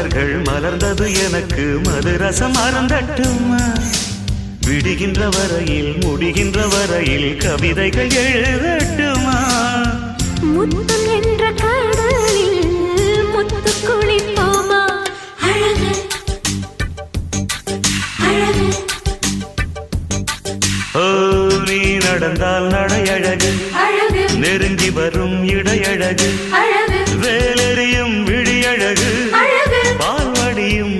மலர்கள் மலர்ந்தது எனக்கு மதுரசம் அருந்தட்டுமா விடுகின்ற வரையில் முடிகின்ற வரையில் கவிதைகள் எழுதட்டுமா முத்தம் என்ற கடலில் முத்து குளிப்போமா அழகு அழகு ஓ நீ நடந்தால் நடையழகு அழகு நெருங்கி வரும் இடையழகு அழகு வேலெறியும் விழியழகு அழகு பால்வடியும்